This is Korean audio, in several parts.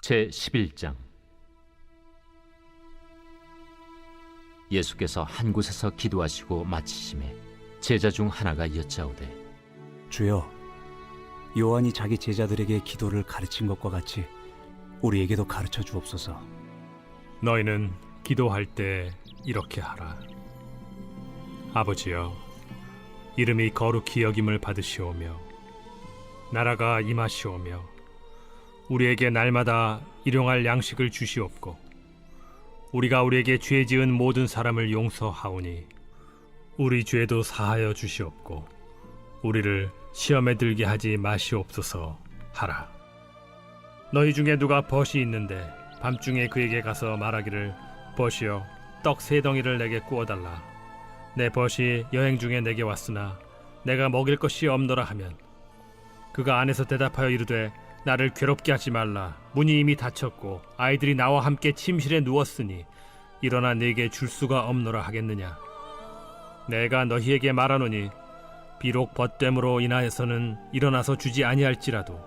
제11장. 예수께서 한 곳에서 기도하시고 마치심에 제자 중 하나가 여짜오되, 주여, 요한이 자기 제자들에게 기도를 가르친 것과 같이 우리에게도 가르쳐 주옵소서. 너희는 기도할 때 이렇게 하라. 아버지여, 이름이 거룩히 여김을 받으시오며 나라가 임하시오며 우리에게 날마다 일용할 양식을 주시옵고 우리가 우리에게 죄 지은 모든 사람을 용서하오니 우리 죄도 사하여 주시옵고 우리를 시험에 들게 하지 마시옵소서 하라. 너희 중에 누가 벗이 있는데 밤중에 그에게 가서 말하기를, 벗이여, 떡 3덩이를 내게 구워달라. 내 벗이 여행 중에 내게 왔으나 내가 먹일 것이 없노라 하면, 그가 안에서 대답하여 이르되, 나를 괴롭게 하지 말라. 문이 이미 닫혔고 아이들이 나와 함께 침실에 누웠으니 일어나 내게 줄 수가 없노라 하겠느냐. 내가 너희에게 말하노니 비록 벗됨으로 인하여서는 일어나서 주지 아니할지라도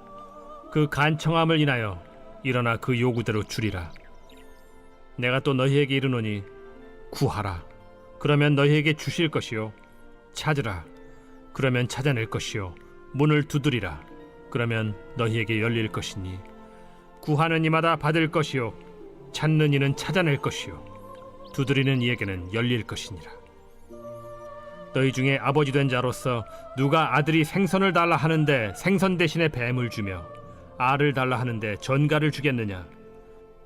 그 간청함을 인하여 일어나 그 요구대로 주리라. 내가 또 너희에게 이르노니 구하라, 그러면 너희에게 주실 것이요, 찾으라, 그러면 찾아낼 것이요, 문을 두드리라, 그러면 너희에게 열릴 것이니 구하는 이마다 받을 것이요, 찾는 이는 찾아낼 것이요, 두드리는 이에게는 열릴 것이니라. 너희 중에 아버지 된 자로서 누가 아들이 생선을 달라 하는데 생선 대신에 뱀을 주며 알을 달라 하는데 전갈을 주겠느냐?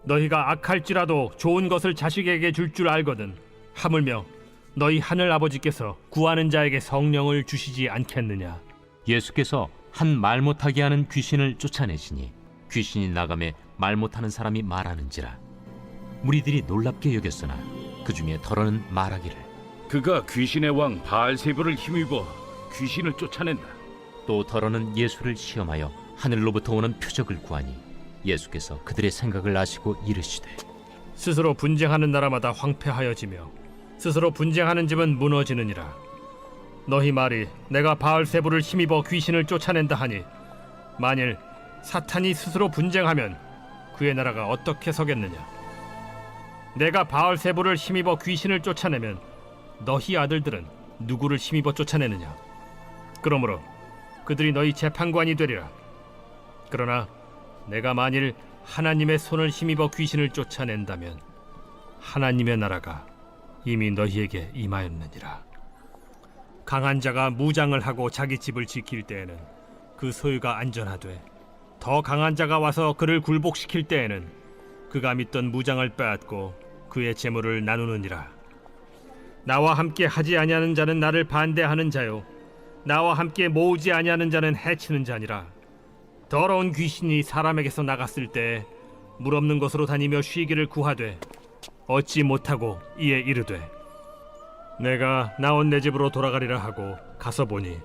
너희가 악할지라도 좋은 것을 자식에게 줄 줄 알거든 하물며 너희 하늘 아버지께서 구하는 자에게 성령을 주시지 않겠느냐? 예수께서 한 말 못하게 하는 귀신을 쫓아내시니 귀신이 나가매 말 못하는 사람이 말하는지라. 무리들이 놀랍게 여겼으나 그 중에 더러는 말하기를, 그가 귀신의 왕 바알세불을 힘입어 귀신을 쫓아낸다. 또 더러는 예수를 시험하여 하늘로부터 오는 표적을 구하니 예수께서 그들의 생각을 아시고 이르시되, 스스로 분쟁하는 나라마다 황폐하여지며 스스로 분쟁하는 집은 무너지느니라. 너희 말이 내가 바알세불을 힘입어 귀신을 쫓아낸다 하니 만일 사탄이 스스로 분쟁하면 그의 나라가 어떻게 서겠느냐? 내가 바알세불을 힘입어 귀신을 쫓아내면 너희 아들들은 누구를 힘입어 쫓아내느냐? 그러므로 그들이 너희 재판관이 되리라. 그러나 내가 만일 하나님의 손을 힘입어 귀신을 쫓아낸다면 하나님의 나라가 이미 너희에게 임하였느니라. 강한 자가 무장을 하고 자기 집을 지킬 때에는 그 소유가 안전하되, 더 강한 자가 와서 그를 굴복시킬 때에는 그가 믿던 무장을 빼앗고 그의 재물을 나누느니라. 나와 함께 하지 아니하는 자는 나를 반대하는 자요, 나와 함께 모으지 아니하는 자는 해치는 자니라. 더러운 귀신이 사람에게서 나갔을 때 물 없는 곳으로 다니며 쉬기를 구하되 얻지 못하고 이에 이르되, 내가 나온 내 집으로 돌아가리라 하고 가서 보니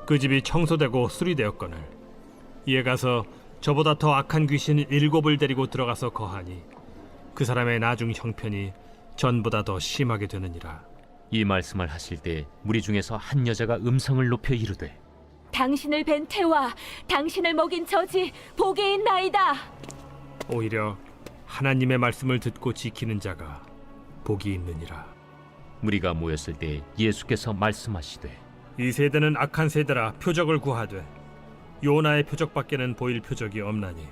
그 집이 청소되고 수리되었거늘 이에 가서 저보다 더 악한 귀신 7을 데리고 들어가서 거하니 그 사람의 나중 형편이 전보다 더 심하게 되느니라. 이 말씀을 하실 때 무리 중에서 한 여자가 음성을 높여 이르되, 당신을 뵌 태와 당신을 먹인 저지 복이 있나이다. 오히려 하나님의 말씀을 듣고 지키는 자가 복이 있느니라. 무리가 모였을 때 예수께서 말씀하시되, 이 세대는 악한 세대라 표적을 구하되 요나의 표적밖에는 보일 표적이 없나니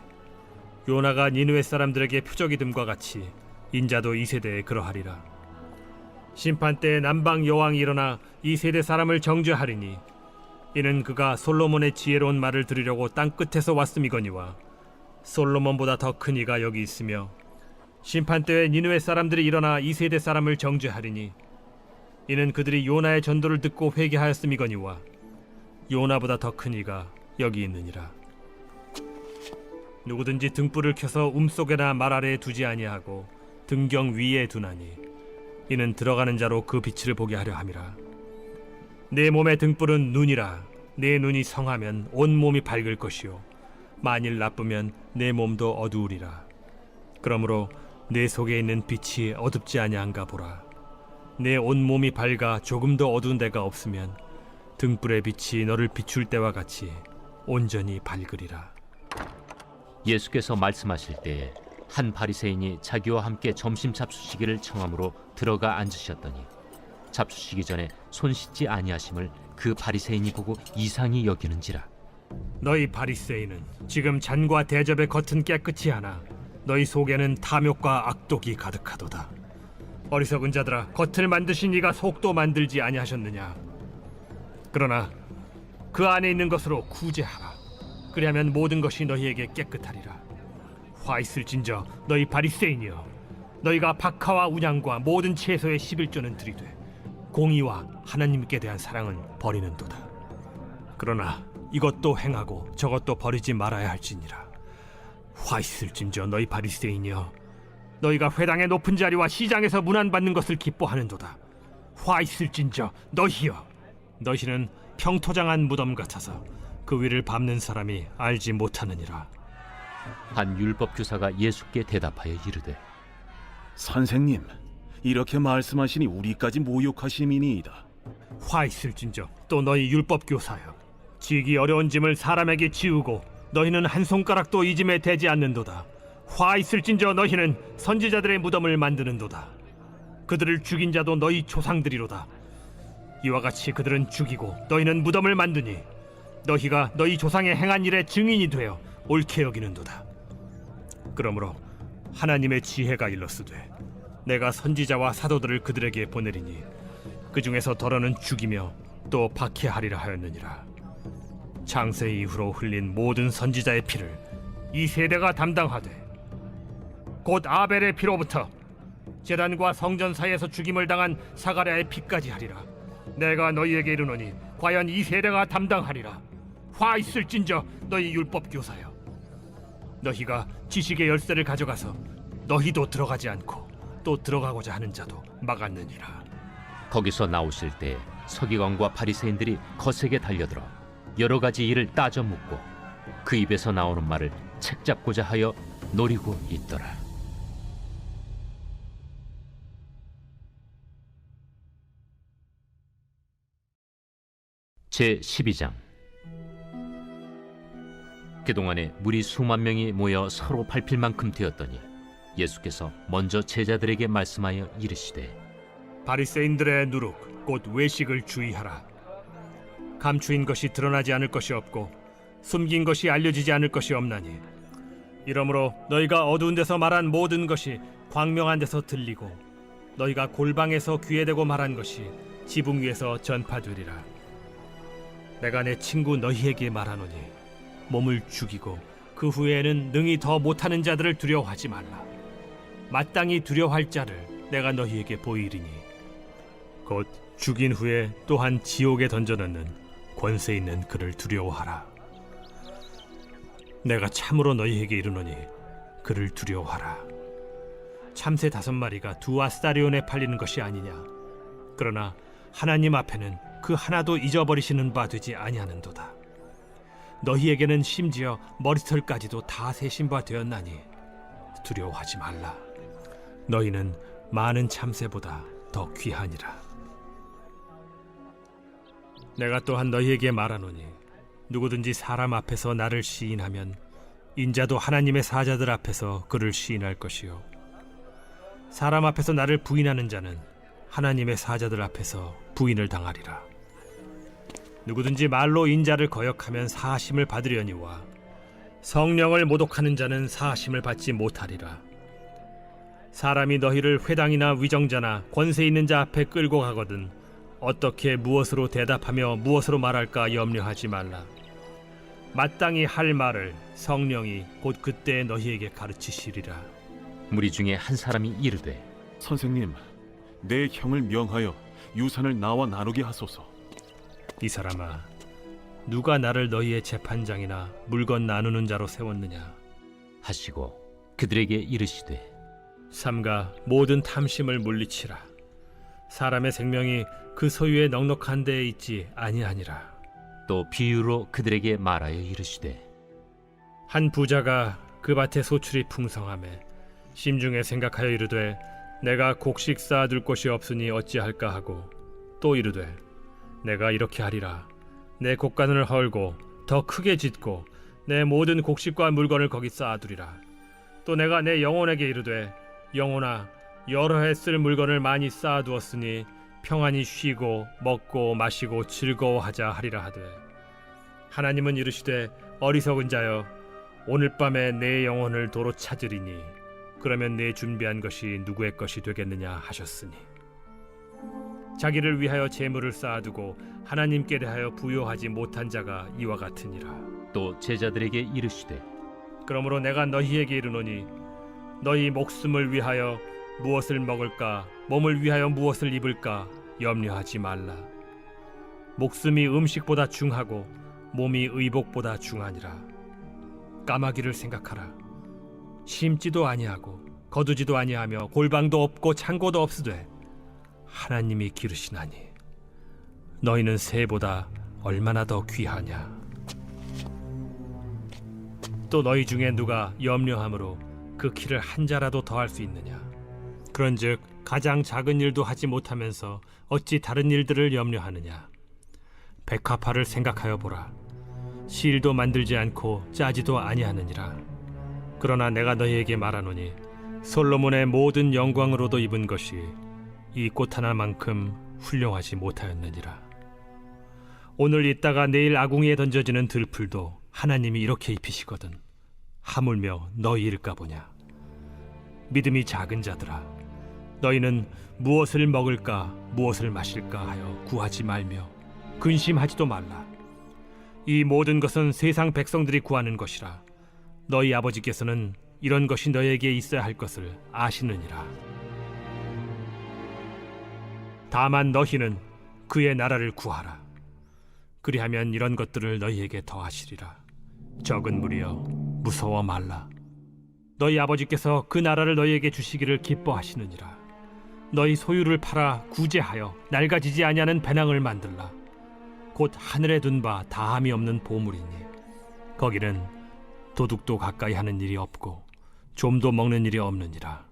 요나가 니느웨 사람들에게 표적이 됨과 같이 인자도 이 세대에 그러하리라. 심판 때에 남방 여왕이 일어나 이 세대 사람을 정죄하리니 이는 그가 솔로몬의 지혜로운 말을 들으려고 땅 끝에서 왔음이거니와 솔로몬보다 더 큰 이가 여기 있으며, 심판 때에 니느웨 사람들이 일어나 이 세대 사람을 정죄하리니 이는 그들이 요나의 전도를 듣고 회개하였음이거니와 요나보다 더 큰 이가 여기 있느니라. 누구든지 등불을 켜서 움속에나 말 아래에 두지 아니하고 등경 위에 두나니 이는 들어가는 자로 그 빛을 보게 하려 함이라. 내 몸의 등불은 눈이라. 내 눈이 성하면 온 몸이 밝을 것이요 만일 나쁘면 내 몸도 어두우리라. 그러므로 내 속에 있는 빛이 어둡지 아니한가 보라. 내 온몸이 밝아 조금도 어두운 데가 없으면 등불의 빛이 너를 비출 때와 같이 온전히 밝으리라. 예수께서 말씀하실 때에 한 바리새인이 자기와 함께 점심 잡수시기를 청함으로 들어가 앉으셨더니 잡수시기 전에 손 씻지 아니하심을 그 바리새인이 보고 이상히 여기는지라. 너희 바리새인은 지금 잔과 대접의 겉은 깨끗이 하나 너희 속에는 탐욕과 악독이 가득하도다. 어리석은 자들아, 겉을 만드신 이가 속도 만들지 아니하셨느냐? 그러나 그 안에 있는 것으로 구제하라. 그리하면 모든 것이 너희에게 깨끗하리라. 화 있을진저 너희 바리새인이여, 너희가 박하와 운양과 모든 채소의 11조는 드리되 공의와 하나님께 대한 사랑은 버리는도다. 그러나 이것도 행하고 저것도 버리지 말아야 할지니라. 화 있을진저 너희 바리새인이여, 너희가 회당의 높은 자리와 시장에서 문안받는 것을 기뻐하는도다. 화 있을진저 너희여, 너희는 평토장한 무덤 같아서 그 위를 밟는 사람이 알지 못하느니라. 한 율법 교사가 예수께 대답하여 이르되 선생님, 이렇게 말씀하시니 우리까지 모욕하심이니이다. 화 있을진저 또 너희 율법 교사여, 지기 어려운 짐을 사람에게 지우고 너희는 한 손가락도 이 짐에 대지 않는도다. 화 있을진저 너희는 선지자들의 무덤을 만드는도다. 그들을 죽인 자도 너희 조상들이로다. 이와 같이 그들은 죽이고 너희는 무덤을 만드니 너희가 너희 조상의 행한 일의 증인이 되어 옳게 여기는도다. 그러므로 하나님의 지혜가 일렀으되 내가 선지자와 사도들을 그들에게 보내리니 그 중에서 더러는 죽이며 또 박해하리라 하였느니라. 창세 이후로 흘린 모든 선지자의 피를 이 세대가 담당하되 곧 아벨의 피로부터 제단과 성전 사이에서 죽임을 당한 사가랴의 피까지 하리라. 내가 너희에게 이르노니 과연 이 세대가 담당하리라. 화 있을진저 너희 율법 교사여, 너희가 지식의 열쇠를 가져가서 너희도 들어가지 않고 또 들어가고자 하는 자도 막았느니라. 거기서 나오실 때 서기관과 바리새인들이 거세게 달려들어 여러 가지 일을 따져 묻고 그 입에서 나오는 말을 책잡고자 하여 노리고 있더라. 제 12장. 그동안에 무리 수만 명이 모여 서로 밟힐 만큼 되었더니 예수께서 먼저 제자들에게 말씀하여 이르시되 바리새인들의 누룩 곧 외식을 주의하라. 감추인 것이 드러나지 않을 것이 없고 숨긴 것이 알려지지 않을 것이 없나니 이러므로 너희가 어두운 데서 말한 모든 것이 광명한 데서 들리고 너희가 골방에서 귀에 대고 말한 것이 지붕 위에서 전파되리라. 내가 내 친구 너희에게 말하노니 몸을 죽이고 그 후에는 능히 더 못하는 자들을 두려워하지 말라. 마땅히 두려워할 자를 내가 너희에게 보이리니 곧 죽인 후에 또한 지옥에 던져넣는 권세 있는 그를 두려워하라. 내가 참으로 너희에게 이르노니 그를 두려워하라. 참새 5마리가 2아스타리온에 팔리는 것이 아니냐? 그러나 하나님 앞에는 그 하나도 잊어버리시는 바 되지 아니하는도다. 너희에게는 심지어 머리털까지도 다 세신 바 되었나니 두려워하지 말라. 너희는 많은 참새보다 더 귀하니라. 내가 또한 너희에게 말하노니 누구든지 사람 앞에서 나를 시인하면 인자도 하나님의 사자들 앞에서 그를 시인할 것이요, 사람 앞에서 나를 부인하는 자는 하나님의 사자들 앞에서 부인을 당하리라. 누구든지 말로 인자를 거역하면 사하심을 받으려니와 성령을 모독하는 자는 사하심을 받지 못하리라. 사람이 너희를 회당이나 위정자나 권세 있는 자 앞에 끌고 가거든 어떻게 무엇으로 대답하며 무엇으로 말할까 염려하지 말라. 마땅히 할 말을 성령이 곧 그때 너희에게 가르치시리라. 무리 중에 한 사람이 이르되 선생님, 내 형을 명하여 유산을 나와 나누게 하소서. 이 사람아, 누가 나를 너희의 재판장이나 물건 나누는 자로 세웠느냐? 하시고 그들에게 이르시되 삼가 모든 탐심을 물리치라. 사람의 생명이 그 소유의 넉넉한 데에 있지 아니하니라. 또 비유로 그들에게 말하여 이르시되 한 부자가 그 밭에 소출이 풍성하매 심중에 생각하여 이르되 내가 곡식 쌓아둘 곳이 없으니 어찌할까 하고 또 이르되 내가 이렇게 하리라. 내 곡간을 헐고 더 크게 짓고 내 모든 곡식과 물건을 거기 쌓아두리라. 또 내가 내 영혼에게 이르되 영혼아 여러 해 쓸 물건을 많이 쌓아두었으니 평안히 쉬고 먹고 마시고 즐거워하자 하리라 하되 하나님은 이르시되 어리석은 자여 오늘 밤에 내 영혼을 도로 찾으리니 그러면 내 준비한 것이 누구의 것이 되겠느냐 하셨으니 자기를 위하여 재물을 쌓아두고 하나님께 대하여 부요하지 못한 자가 이와 같으니라. 또 제자들에게 이르시되 그러므로 내가 너희에게 이르노니 너희 목숨을 위하여 무엇을 먹을까 몸을 위하여 무엇을 입을까 염려하지 말라. 목숨이 음식보다 중하고 몸이 의복보다 중하니라. 까마귀를 생각하라. 심지도 아니하고 거두지도 아니하며 골방도 없고 창고도 없으되 하나님이 기르시나니 너희는 새보다 얼마나 더 귀하냐. 또 너희 중에 누가 염려함으로 그 키를 한 자라도 더할 수 있느냐. 그런즉 가장 작은 일도 하지 못하면서 어찌 다른 일들을 염려하느냐. 백합화를 생각하여 보라. 실도 만들지 않고 짜지도 아니하느니라. 그러나 내가 너희에게 말하노니 솔로몬의 모든 영광으로도 입은 것이 이 꽃 하나만큼 훌륭하지 못하였느니라. 오늘 있다가 내일 아궁이에 던져지는 들풀도 하나님이 이렇게 입히시거든 하물며 너희일까 보냐. 믿음이 작은 자들아 너희는 무엇을 먹을까 무엇을 마실까 하여 구하지 말며 근심하지도 말라. 이 모든 것은 세상 백성들이 구하는 것이라 너희 아버지께서는 이런 것이 너희에게 있어야 할 것을 아시느니라. 다만 너희는 그의 나라를 구하라. 그리하면 이런 것들을 너희에게 더하시리라. 적은 무리여 무서워 말라. 너희 아버지께서 그 나라를 너희에게 주시기를 기뻐하시느니라. 너희 소유를 팔아 구제하여 낡아지지 아니하는 배낭을 만들라. 곧 하늘에 둔 바 다함이 없는 보물이니 거기는 도둑도 가까이 하는 일이 없고 좀도 먹는 일이 없느니라.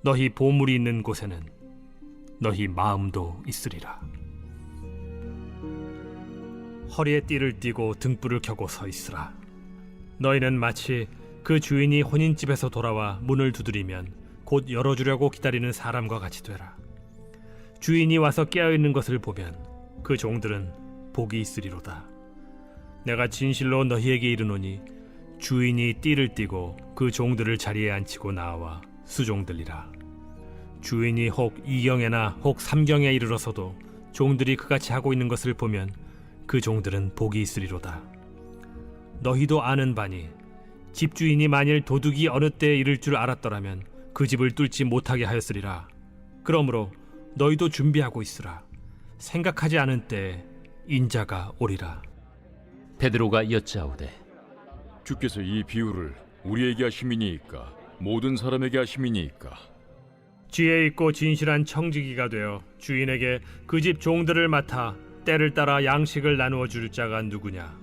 너희 보물이 있는 곳에는 너희 마음도 있으리라. 허리에 띠를 띠고 등불을 켜고 서 있으라. 너희는 마치 그 주인이 혼인집에서 돌아와 문을 두드리면 곧 열어주려고 기다리는 사람과 같이 되라. 주인이 와서 깨어있는 것을 보면 그 종들은 복이 있으리로다. 내가 진실로 너희에게 이르노니 주인이 띠를 띠고 그 종들을 자리에 앉히고 나와 수종들리라. 주인이 혹 2경에나 혹 3경에 이르러서도 종들이 그같이 하고 있는 것을 보면 그 종들은 복이 있으리로다. 너희도 아는 바니 집주인이 만일 도둑이 어느 때에 이를 줄 알았더라면 그 집을 뚫지 못하게 하였으리라. 그러므로 너희도 준비하고 있으라. 생각하지 않은 때에 인자가 오리라. 베드로가 여짜오되 주께서 이 비유를 우리에게 하심이니이까 모든 사람에게 하심이니이까. 지혜 있고 진실한 청지기가 되어 주인에게 그 집 종들을 맡아 때를 따라 양식을 나누어 줄 자가 누구냐.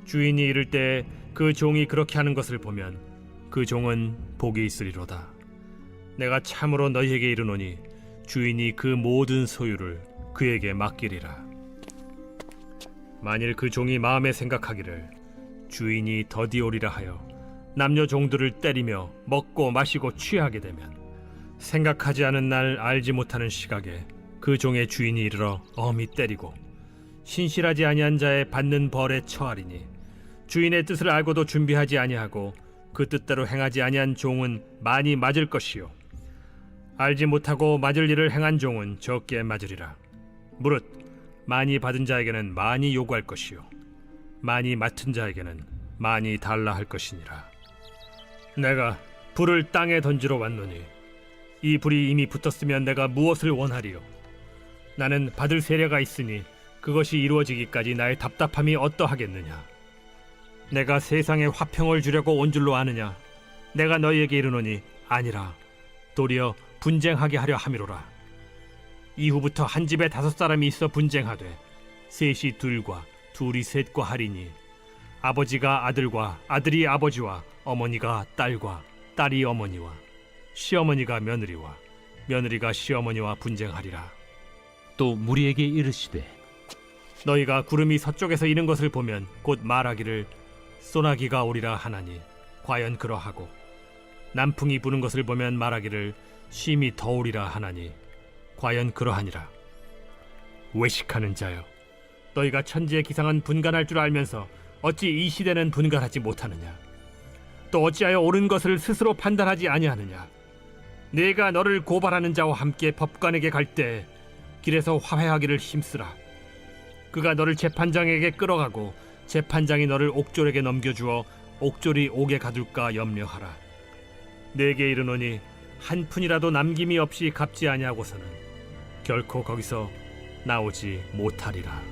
주인이 이를 때에 그 종이 그렇게 하는 것을 보면 그 종은 복이 있으리로다. 내가 참으로 너희에게 이르노니 주인이 그 모든 소유를 그에게 맡기리라. 만일 그 종이 마음에 생각하기를 주인이 더디 오리라 하여 남녀 종들을 때리며 먹고 마시고 취하게 되면 생각하지 않은 날 알지 못하는 시각에 그 종의 주인이 이르러 엄히 때리고 신실하지 아니한 자의 받는 벌에 처하리니 주인의 뜻을 알고도 준비하지 아니하고 그 뜻대로 행하지 아니한 종은 많이 맞을 것이요 알지 못하고 맞을 일을 행한 종은 적게 맞으리라. 무릇 많이 받은 자에게는 많이 요구할 것이요 많이 맡은 자에게는 많이 달라 할 것이니라. 내가 불을 땅에 던지러 왔노니 이 불이 이미 붙었으면 내가 무엇을 원하리요. 나는 받을 세례가 있으니 그것이 이루어지기까지 나의 답답함이 어떠하겠느냐. 내가 세상에 화평을 주려고 온 줄로 아느냐. 내가 너희에게 이르노니 아니라 도리어 분쟁하게 하려 함이로라. 이후부터 한 집에 5사람이 있어 분쟁하되 셋이 둘과 둘이 셋과 하리니 아버지가 아들과 아들이 아버지와 어머니가 딸과 딸이 어머니와 시어머니가 며느리와 며느리가 시어머니와 분쟁하리라. 또 무리에게 이르시되 너희가 구름이 서쪽에서 이는 것을 보면 곧 말하기를 소나기가 오리라 하나니 과연 그러하고 남풍이 부는 것을 보면 말하기를 심히 더우리라 하나니 과연 그러하니라. 외식하는 자여, 너희가 천지의 기상은 분간할 줄 알면서 어찌 이 시대는 분간하지 못하느냐? 또 어찌하여 옳은 것을 스스로 판단하지 아니하느냐? 내가 너를 고발하는 자와 함께 법관에게 갈 때 길에서 화해하기를 힘쓰라. 그가 너를 재판장에게 끌어가고 재판장이 너를 옥졸에게 넘겨주어 옥졸이 옥에 가둘까 염려하라. 내게 이르노니 한 푼이라도 남김이 없이 갚지 아니하고서는 결코 거기서 나오지 못하리라.